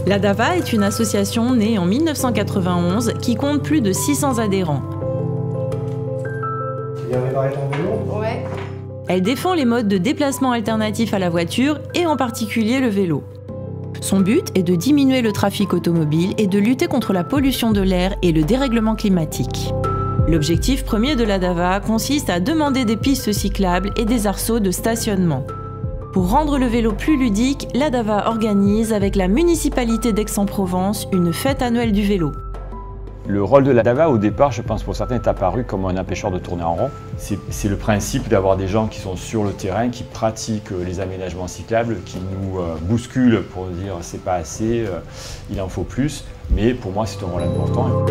L'ADAVA est une association née en 1991 qui compte plus de 600 adhérents. Tu viens réparer ton vélo ? Ouais. Elle défend les modes de déplacement alternatifs à la voiture et en particulier le vélo. Son but est de diminuer le trafic automobile et de lutter contre la pollution de l'air et le dérèglement climatique. L'objectif premier de l'ADAVA consiste à demander des pistes cyclables et des arceaux de stationnement. Pour rendre le vélo plus ludique, l'ADAVA organise avec la municipalité d'Aix-en-Provence une fête annuelle du vélo. Le rôle de l'ADAVA, au départ, je pense pour certains, est apparu comme un empêcheur de tourner en rond. C'est le principe d'avoir des gens qui sont sur le terrain, qui pratiquent les aménagements cyclables, qui nous bousculent pour dire c'est pas assez, il en faut plus. Mais pour moi, c'est un rôle important.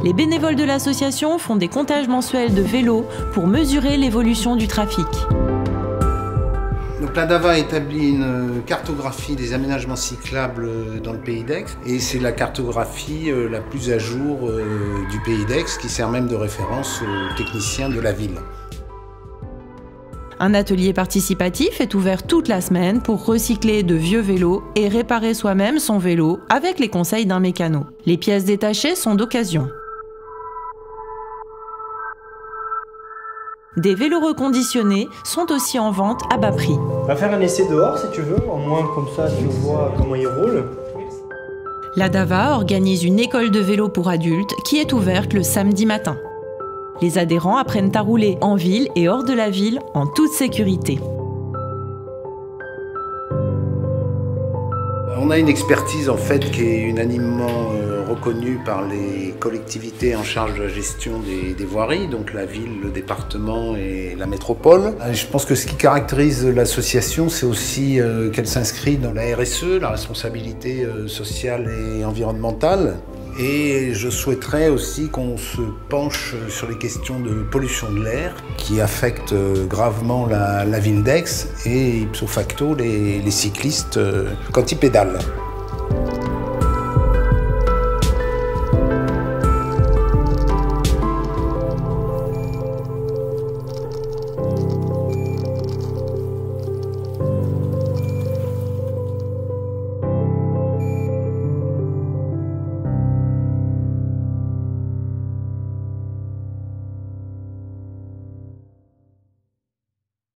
Les bénévoles de l'association font des comptages mensuels de vélos pour mesurer l'évolution du trafic. Donc l'ADAVA établit une cartographie des aménagements cyclables dans le pays d'Aix et c'est la cartographie la plus à jour du pays d'Aix qui sert même de référence aux techniciens de la ville. Un atelier participatif est ouvert toute la semaine pour recycler de vieux vélos et réparer soi-même son vélo avec les conseils d'un mécano. Les pièces détachées sont d'occasion. Des vélos reconditionnés sont aussi en vente à bas prix. On va faire un essai dehors si tu veux, au moins comme ça tu vois comment il roule. L'ADAVA organise une école de vélo pour adultes qui est ouverte le samedi matin. Les adhérents apprennent à rouler en ville et hors de la ville en toute sécurité. On a une expertise en fait qui est unanimement reconnue par les collectivités en charge de la gestion des voiries, donc la ville, le département et la métropole. Je pense que ce qui caractérise l'association, c'est aussi qu'elle s'inscrit dans la RSE, la responsabilité sociale et environnementale. Et je souhaiterais aussi qu'on se penche sur les questions de pollution de l'air qui affectent gravement la ville d'Aix et ipso facto les cyclistes quand ils pédalent.